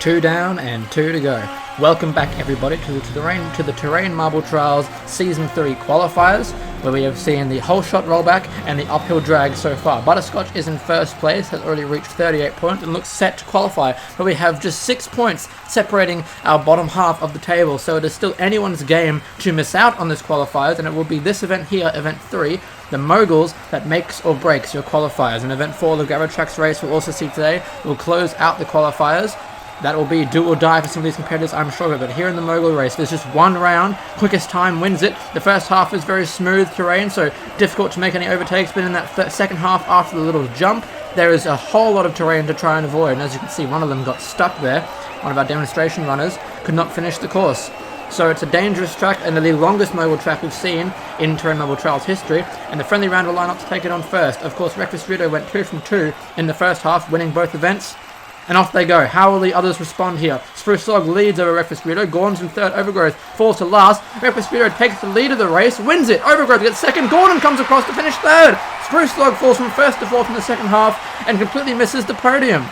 2 down and 2 to go. Welcome back everybody to the Terrain Marble Trials Season 3 Qualifiers, where we have seen the whole shot rollback and the uphill drag so far. Butterscotch is in first place, has already reached 38 points and looks set to qualify, but we have just 6 points separating our bottom half of the table, so it is still anyone's game to miss out on this qualifiers, and it will be this event here, Event 3, the moguls, that makes or breaks your qualifiers. In Event 4, the gravitrax race we'll also see today will close out the qualifiers. That will be do or die for some of these competitors, I'm sure of it. But here in the mogul race, there's just one round. Quickest time wins it. The first half is very smooth terrain, so difficult to make any overtakes. But in that second half, after the little jump, there is a whole lot of terrain to try and avoid. And as you can see, one of them got stuck there. One of our demonstration runners could not finish the course. So it's a dangerous track and the longest mogul track we've seen in Terrain Marble Trials history. And the friendly round will line up to take it on first. Of course, Reckless Rito went 2 from 2 in the first half, winning both events. And off they go. How will the others respond here? Spruce Log leads over Reckless Rito. Gordon's in third. Overgrowth falls to last. Reckless Rito takes the lead of the race, wins it. Overgrowth gets second. Gordon comes across to finish third. Spruce Log falls from first to fourth in the second half and completely misses the podium.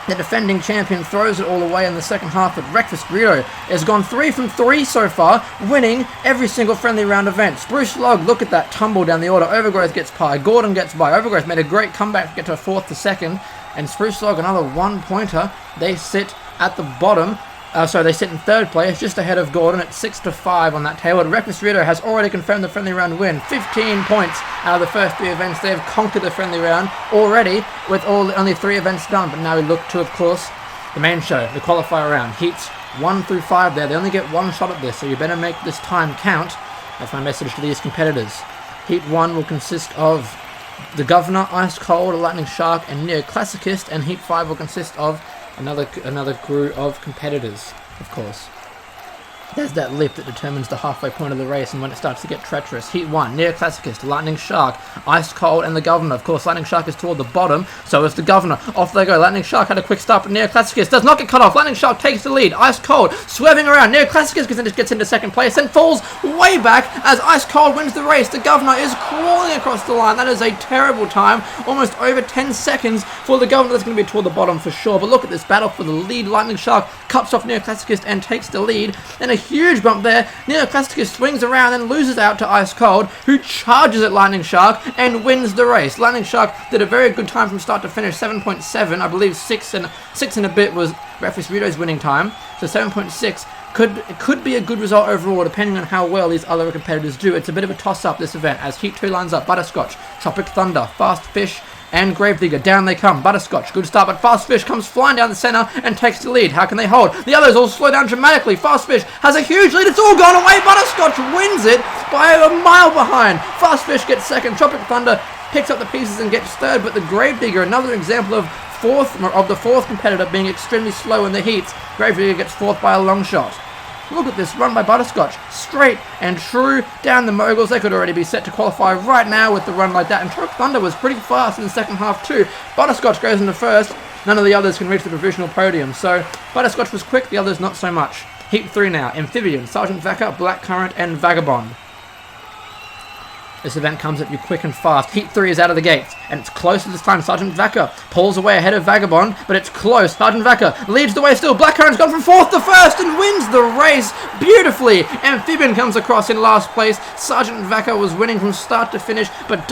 The defending champion throws it all away in the second half, but Reckless Rito has gone 3 from 3 so far, winning every single friendly round event. Spruce Log, look at that tumble down the order. Overgrowth gets by. Gordon gets by. Overgrowth made a great comeback to get to fourth to second. And Spruce Log, another 1-pointer. They sit at the bottom. They sit in third place, just ahead of Gordon at 6-5 on that table. Reckless Rito has already confirmed the friendly round win. 15 points out of the first 3 events. They have conquered the friendly round already with only 3 events done. But now we look to, of course, the main show, the qualifier round. Heats 1 through 5 there. They only get 1 shot at this, so you better make this time count. That's my message to these competitors. Heat 1 will consist of the Governor, Ice Cold, Lightning Shark, and Neoclassicist, and Heat 5 will consist of another crew of competitors, of course. There's that lip that determines the halfway point of the race and when it starts to get treacherous. Heat 1, Neoclassicist, Lightning Shark, Ice Cold, and the Governor. Of course, Lightning Shark is toward the bottom, so is the Governor. Off they go. Lightning Shark had a quick start, but Neoclassicist does not get cut off. Lightning Shark takes the lead. Ice Cold swerving around. Neoclassicist gets into second place, then falls way back as Ice Cold wins the race. The Governor is crawling across the line. That is a terrible time. Almost over 10 seconds for the Governor. That's going to be toward the bottom for sure. But look at this battle for the lead. Lightning Shark cuts off Neoclassicist and takes the lead. Then a huge bump there. Neoclassicist swings around and loses out to Ice Cold, who charges at Lightning Shark and wins the race. Lightning Shark did a very good time from start to finish, 7.7. I believe 6 and a bit was Reckless Rito's winning time, so 7.6 could be a good result overall, depending on how well these other competitors do. It's a bit of a toss-up, this event, as Heat 2 lines up. Butterscotch, Tropic Thunder, Fast Fish, and Gravedigger. Down they come. Butterscotch, good start, but Fast Fish comes flying down the center and takes the lead. How can they hold? The others all slow down dramatically. Fast Fish has a huge lead. It's all gone away. Butterscotch wins it by a mile behind. Fast Fish gets second. Tropic Thunder picks up the pieces and gets third, but the Gravedigger, another example of the fourth competitor being extremely slow in the heats. Gravedigger gets fourth by a long shot. Look at this run by Butterscotch. Straight and true down the moguls. They could already be set to qualify right now with the run like that. And Tropic Thunder was pretty fast in the second half too. Butterscotch goes into first. None of the others can reach the provisional podium. So Butterscotch was quick, the others not so much. Heat 3 now. Amphibian, Sergeant Vaca, Blackcurrant, and Vagabond. This event comes at you quick and fast. Heat 3 is out of the gates, and it's close this time. Sergeant Vaca pulls away ahead of Vagabond, but it's close. Sergeant Vaca leads the way still. Blackcurrant's gone from fourth to first and wins the race beautifully. Amphibian comes across in last place. Sergeant Vaca was winning from start to finish, but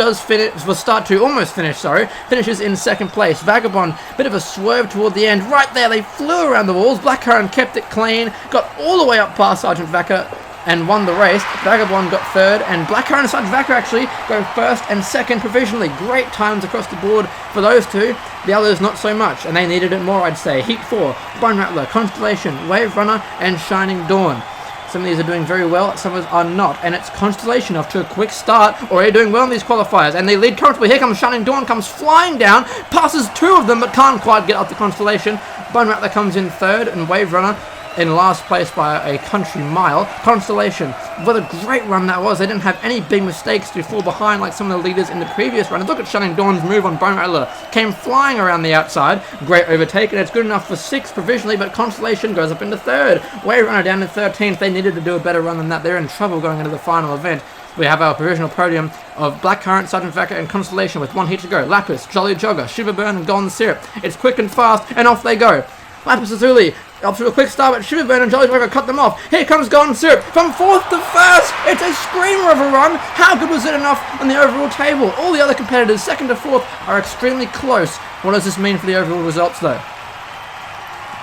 finishes in second place. Vagabond, bit of a swerve toward the end. Right there, they flew around the walls. Blackcurrant kept it clean, got all the way up past Sergeant Vaca, and won the race. Vagabond got third, and Blackcurrant and Sergeant Vaca actually go first and second provisionally. Great times across the board for those two. The others not so much, and they needed it more, I'd say. Heat 4, Bone Rattler, Constellation, Wave Runner, and Shining Dawn. Some of these are doing very well, some of us are not, and it's Constellation off to a quick start, already doing well in these qualifiers, and they lead comfortably. Here comes Shining Dawn, comes flying down, passes 2 of them, but can't quite get up to Constellation. Bone Rattler comes in third, and Wave Runner in last place by a country mile. Constellation, what a great run that was. They didn't have any big mistakes to fall behind like some of the leaders in the previous run. And look at Shining Dawn's move on Bone Rattler. Came flying around the outside. Great overtake, and it's good enough for 6th provisionally, but Constellation goes up into 3rd. Wave Runner down in 13th. They needed to do a better run than that. They're in trouble going into the final event. We have our provisional podium of Blackcurrant, Sergeant Vaca, and Constellation with 1 heat to go. Lapis, Jolly Jogger, Shiverburn, and Golden Syrup. It's quick and fast, and off they go. Lapis Lazuli up to a quick start, but Sugarburn and Jelle Jugger cut them off. Here comes Golden Syrup from 4th to 1st. It's a screamer of a run. How good was it enough on the overall table? All the other competitors, 2nd to 4th, are extremely close. What does this mean for the overall results, though?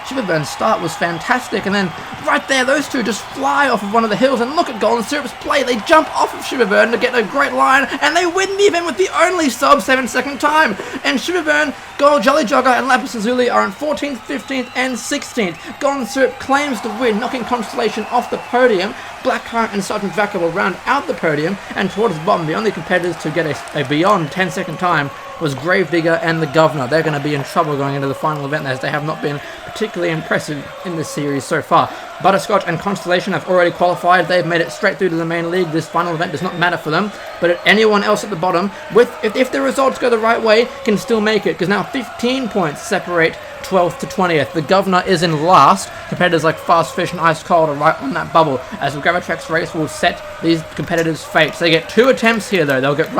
Sugarburn's start was fantastic, and then right there, those two just fly off of one of the hills, and look at Golden Syrup's play. They jump off of Sugarburn to get a great line, and they win the event with the only sub 7-second time. And Sugarburn, Jelle Jugger, and Lapis Lazuli are in 14th, 15th, and 16th. Golden Syrup claims the win, knocking Constellation off the podium. Blackcurrant and Sergeant Vaca will round out the podium, and towards the bottom, the only competitors to get a beyond 10-second time was Gravedigger and the Governor. They're going to be in trouble going into the final event, as they have not been particularly impressive in this series so far. Butterscotch and Constellation have already qualified. They've made it straight through to the main league. This final event does not matter for them, but anyone else at the bottom, if the results go the right way, can still make it, because now 15 points separate 12th to 20th. The Governor is in last. Competitors like Fast Fish and Ice Cold are right on that bubble, as the gravitrax race will set these competitors' fates. They get 2 attempts here, though. They'll get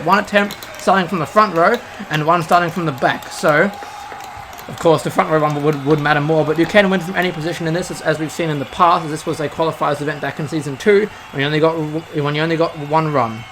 1 attempt starting from the front row and 1 starting from the back. So, of course, the front row one would matter more, but you can win from any position in this, as we've seen in the past. As this was a qualifiers event back in Season 2, when you only got 1 run.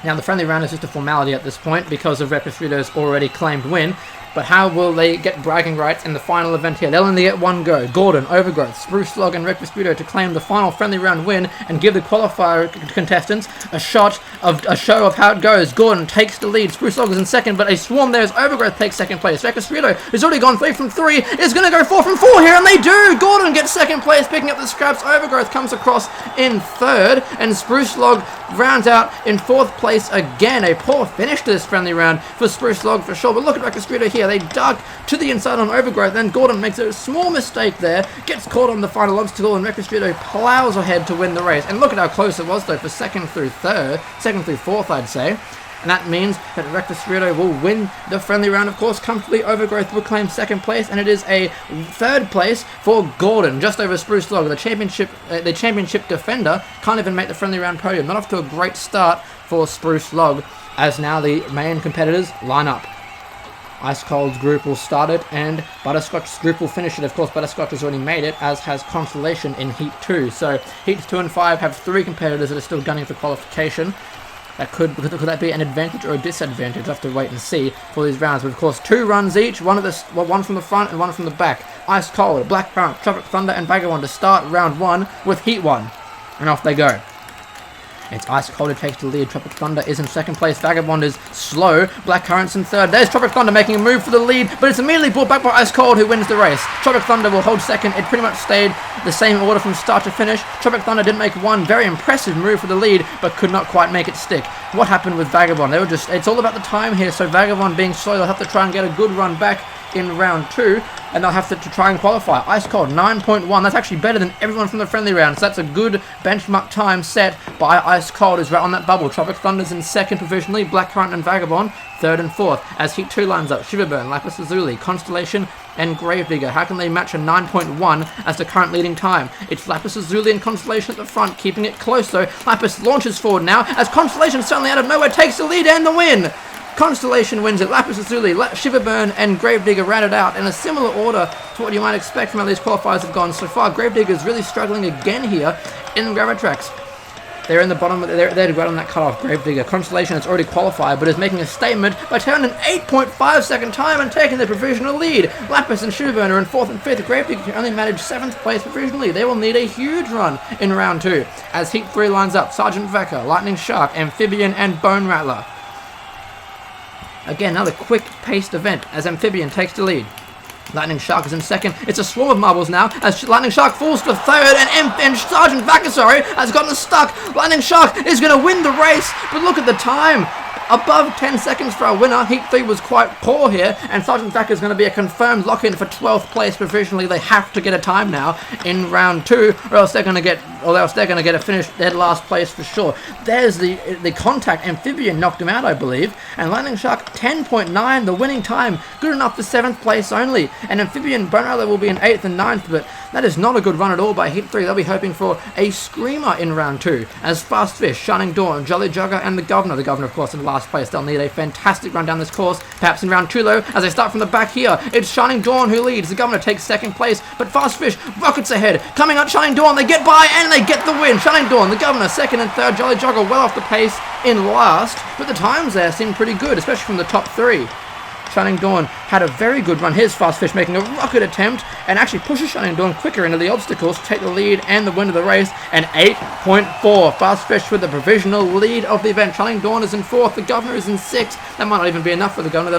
Now, the friendly round is just a formality at this point because of Reposito's already claimed win. But how will they get bragging rights in the final event here? They'll only get 1 go. Gordon, Overgrowth, Spruce Slug, and Reposito to claim the final friendly round win and give the qualifier contestants a show of how it goes. Gordon takes the lead. Spruce Slug is in 2nd, but a swarm there as Overgrowth takes 2nd place. Reposito, who's already gone 3 from 3, is going to go 4 from 4 here, and they do! Gordon gets 2nd place, picking up the scraps. Overgrowth comes across in 3rd, and Spruce Slug rounds out in 4th place again. A poor finish to this friendly round for Spruce Slug for sure, but look at Reposito here. They duck to the inside on Overgrowth, then Gordon makes a small mistake there, gets caught on the final obstacle, and Reposito plows ahead to win the race. And look at how close it was, though, for 2nd through 4th, I'd say. And that means that Reposito will win the friendly round, of course, comfortably. Overgrowth will claim 2nd place, and it is a 3rd place for Gordon, just over Spruce Slug. The championship defender can't even make the friendly round podium. Not off to a great start for Spruce Slug, as now the main competitors line up. Ice Cold's group will start it, and Butterscotch's group will finish it. Of course, Butterscotch has already made it, as has Constellation in Heat 2. So, Heats 2 and 5 have 3 competitors that are still gunning for qualification. Could that be an advantage or a disadvantage? We'll have to wait and see for these rounds. But of course, 2 runs each, one from the front and 1 from the back. Ice Cold, Blackcurrant, Tropic Thunder, and Vagabond to start round 1 with Heat 1. And off they go. It's Ice Cold who takes the lead. Tropic Thunder is in 2nd place. Vagabond is slow. Blackcurrant's in 3rd. There's Tropic Thunder making a move for the lead, but it's immediately brought back by Ice Cold, who wins the race. Tropic Thunder will hold 2nd. It pretty much stayed the same order from start to finish. Tropic Thunder did make 1 very impressive move for the lead, but could not quite make it stick. What happened with Vagabond? It's all about the time here, so Vagabond being slow, they'll have to try and get a good run back in round 2, and they'll have to try and qualify. Ice Cold, 9.1. That's actually better than everyone from the friendly round, so that's a good benchmark time set by Ice Cold, who's right on that bubble. Tropic Thunder's in 2nd provisionally, Blackcurrant and Vagabond 3rd and 4th, as Heat 2 lines up. Sugarburn, Lapis Lazuli, Constellation, and Gravedigger. How can they match a 9.1 as the current leading time? It's Lapis Lazuli and Constellation at the front, keeping it close though. Lapis launches forward now, as Constellation suddenly out of nowhere takes the lead and the win! Constellation wins it. Lapis Lazuli, Shiverburn, and Gravedigger rounded out in a similar order to what you might expect from how these qualifiers have gone so far. Gravedigger is really struggling again here in gravitrax. They're in the bottom, they're right on that cutoff. Gravedigger. Constellation has already qualified, but is making a statement by turning an 8.5 second time and taking the provisional lead. Lapis and Shiverburn are in 4th and 5th. Gravedigger can only manage 7th place provisionally. They will need a huge run in round 2. As Heat 3 lines up, Sergeant Vaca, Lightning Shark, Amphibian, and Bone Rattler. Again, another quick-paced event as Amphibian takes the lead. Lightning Shark is in 2nd. It's a swarm of marbles now as Lightning Shark falls to 3rd, and Sergeant Vaca, has gotten stuck. Lightning Shark is going to win the race, but look at the time. Above 10 seconds for our winner. Heat 3 was quite poor here, and Sergeant Vaca is going to be a confirmed lock-in for 12th place provisionally. They have to get a time now in round 2, or else they're going to get a finish dead last place for sure. There's the contact. Amphibian knocked him out, I believe, and Lightning Shark 10.9, the winning time, good enough for 7th place only. And Amphibian Bone Rattler will be in 8th and 9th, but that is not a good run at all by Heat 3. They'll be hoping for a screamer in round 2, as Fast Fish, Shining Dawn, Jelle Jugger, and the Governor, of course, in last last place. They'll need a fantastic run down this course. Perhaps in round 2 though, as they start from the back here, it's Shining Dawn who leads. The Governor takes second place, but Fast Fish rockets ahead. Coming out Shining Dawn, they get by and they get the win. Shining Dawn, the Governor, second and third. Jolly Jogger well off the pace in last, but the times there seem pretty good, especially from the top 3. Shining Dawn had a very good run. Here's Fast Fish making a rocket attempt and actually pushes Shining Dawn quicker into the obstacles to take the lead and the win of the race. And 8.4. Fast Fish with the provisional lead of the event. Shining Dawn is in 4th. The Governor is in 6th. That might not even be enough for the Governor.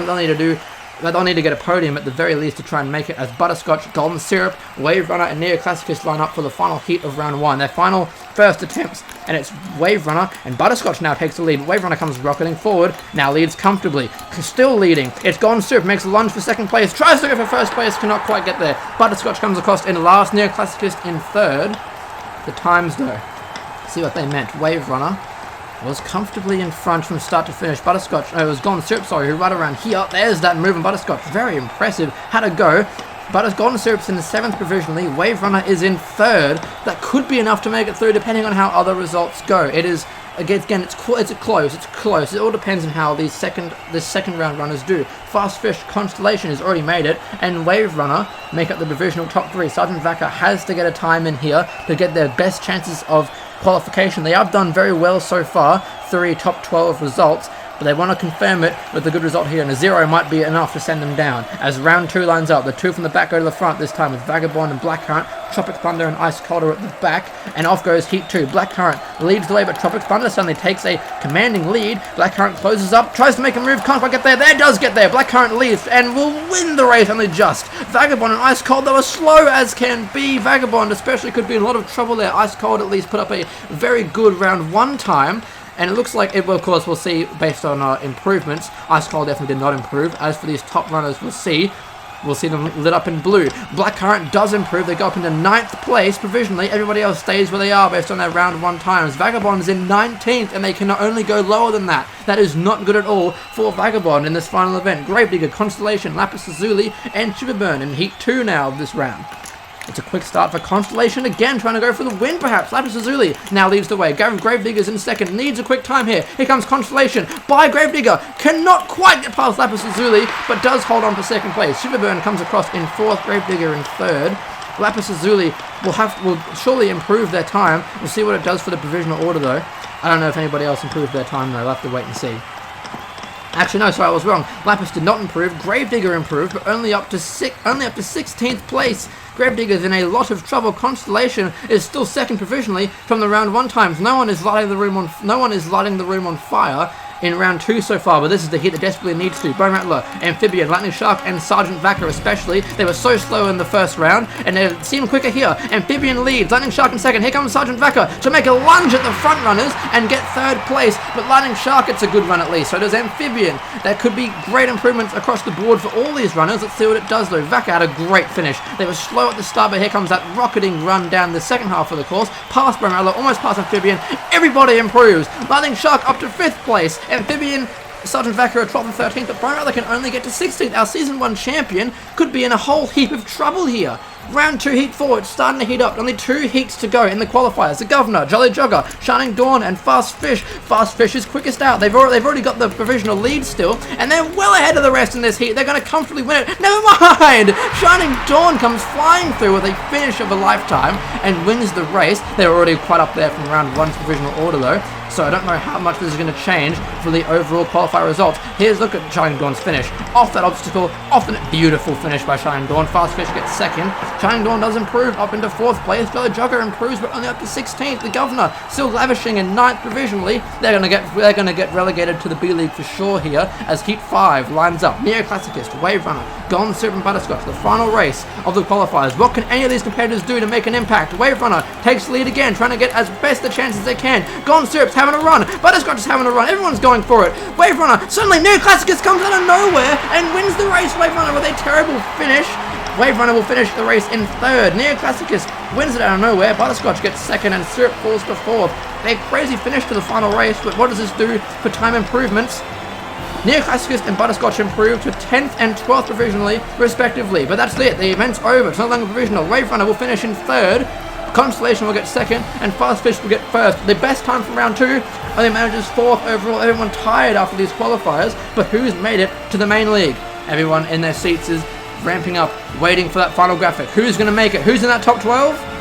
They'll need to get a podium at the very least to try and make it, as Butterscotch, Golden Syrup, Wave Runner and Neoclassicus line up for the final heat of round 1. Their final first attempts, and it's Wave Runner, and Butterscotch now takes the lead. Wave Runner comes rocketing forward, now leads comfortably, still leading. It's Golden Syrup, makes a lunge for second place, tries to go for first place, cannot quite get there. Butterscotch comes across in last, Neoclassicus in 3rd. The times though, see what they meant. Wave Runner was comfortably in front from start to finish. Butterscotch, it was Golden Syrup, sorry, who right around here. There's that move, and Butterscotch, very impressive. Had a go. Golden Syrup's in the 7th provisionally. Wave Runner is in 3rd. That could be enough to make it through, depending on how other results go. It is, again, it's close. It all depends on how the second round runners do. Fast Fish, Constellation has already made it, and Wave Runner make up the provisional top 3. Sergeant Vaca has to get a time in here to get their best chances of qualification. They have done very well so far, 3 top 12 results, but they want to confirm it with a good result here, and a 0 might be enough to send them down. As round 2 lines up, the 2 from the back go to the front this time with Vagabond and Blackcurrant. Tropic Thunder and Ice Calder at the back, and off goes Heat 2. Blackcurrant leads the way, but Tropic Thunder suddenly takes a commanding lead. Blackcurrant closes up, tries to make a move, can't quite get there. There does get there. Blackcurrant leads and will win the race only just. Vagabond and Ice Cold, they were slow as can be. Vagabond especially could be in a lot of trouble there. Ice Cold at least put up a very good round 1 time. And it looks like it will, of course, we'll see based on improvements. Ice Cold definitely did not improve. As for these top runners, we'll see them lit up in blue. Blackcurrant does improve. They go up into 9th place provisionally. Everybody else stays where they are based on their round 1 times. Vagabond is in 19th, and they can only go lower than that. That is not good at all for Vagabond in this final event. Gravedigger, Constellation, Lapis Lazuli, and Shiverburn in Heat 2 now of this round. It's a quick start for Constellation, again trying to go for the win perhaps. Lapis Lazuli now leads the way. Gravedigger's in 2nd, needs a quick time here. Here comes Constellation by Gravedigger. Cannot quite get past Lapis Lazuli, but does hold on for 2nd place. Shiverburn comes across in 4th, Gravedigger in 3rd. Lapis Lazuli will surely improve their time. We'll see what it does for the provisional order though. I don't know if anybody else improved their time though. We'll have to wait and see. Actually, no, sorry, I was wrong. Lapis did not improve. Gravedigger improved, but only up to 16th place. Gravedigger's in a lot of trouble. Constellation is still 2nd provisionally from the round 1 times. No one is lighting the room on fire in round 2 so far, but this is the hit that desperately needs to. Bone Rattler, Amphibian, Lightning Shark, and Sergeant Vaca especially. They were so slow in the first round, and they seem quicker here. Amphibian leads, Lightning Shark in 2nd. Here comes Sergeant Vaca to make a lunge at the front runners and get 3rd place, but Lightning Shark gets a good run at least. So does Amphibian. There could be great improvements across the board for all these runners. Let's see what it does though. Vaca had a great finish. They were slow at the start, but here comes that rocketing run down the second half of the course. Past Bone Rattler, almost past Amphibian. Everybody improves. Lightning Shark up to 5th place. Amphibian, Sergeant Vaca at 12th and 13th, but Bone Rattler can only get to 16th. Our Season 1 champion could be in a whole heap of trouble here. Round 2 Heat 4, it's starting to heat up. Only 2 heats to go in the qualifiers. The Governor, Jolly Jogger, Shining Dawn, and Fast Fish. Fast Fish is quickest out. They've already got the provisional lead still, and they're well ahead of the rest in this heat. They're going to comfortably win it. Never mind! Shining Dawn comes flying through with a finish of a lifetime and wins the race. They're already quite up there from round 1's provisional order though, so I don't know how much this is going to change for the overall qualifier results. Here's a look at Shining Dawn's finish. Off that obstacle, off the beautiful finish by Shining Dawn. Fast Fish gets 2nd. Shining Dawn does improve up into 4th place. Jolly Jogger improves, but only up to 16th. The Governor still lavishing in 9th provisionally. They're gonna get relegated to the B League for sure here as Heat 5 lines up. Neoclassicist, Wave Runner, Golden Syrup and Butterscotch, the final race of the qualifiers. What can any of these competitors do to make an impact? Wave Runner takes the lead again, trying to get as best the chances they can. Golden Syrup's having a run. Butterscotch is having a run. Everyone's going for it. Wave Runner, suddenly Neoclassicist comes out of nowhere and wins the race. Wave Runner with a terrible finish. Wave Runner will finish the race in 3rd. Neoclassicus wins it out of nowhere. Butterscotch gets 2nd and Syrup falls to 4th. A crazy finish to the final race, but what does this do for time improvements? Neoclassicus and Butterscotch improved to 10th and 12th provisionally, respectively. But that's it. The event's over. It's no longer provisional. Wave Runner will finish in 3rd. Constellation will get second, and Fast Fish will get first. The best time from round 2 only manages 4th overall. Everyone tired after these qualifiers, but who's made it to the main league? Everyone in their seats is ramping up, waiting for that final graphic. Who's going to make it? Who's in that top 12?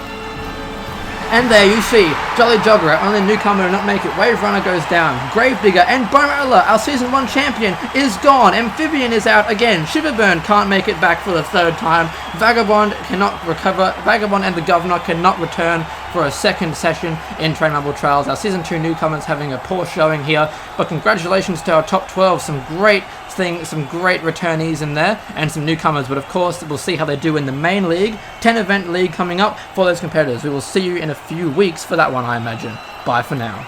And there you see, Jolly Jogger, only newcomer to not make it. Wave Runner goes down. Gravedigger and Barella, our Season 1 champion, is gone. Amphibian is out again. Shiverburn can't make it back for the 3rd time. Vagabond cannot recover. Vagabond and the Governor cannot return for a 2nd session in Terrain Marble Trials. Our Season 2 newcomers having a poor showing here, but congratulations to our top 12. Some great returnees in there, and some newcomers, but of course we'll see how they do in the main league. 10 event league coming up for those competitors. We will see you in a few weeks for that one, I imagine. Bye for now.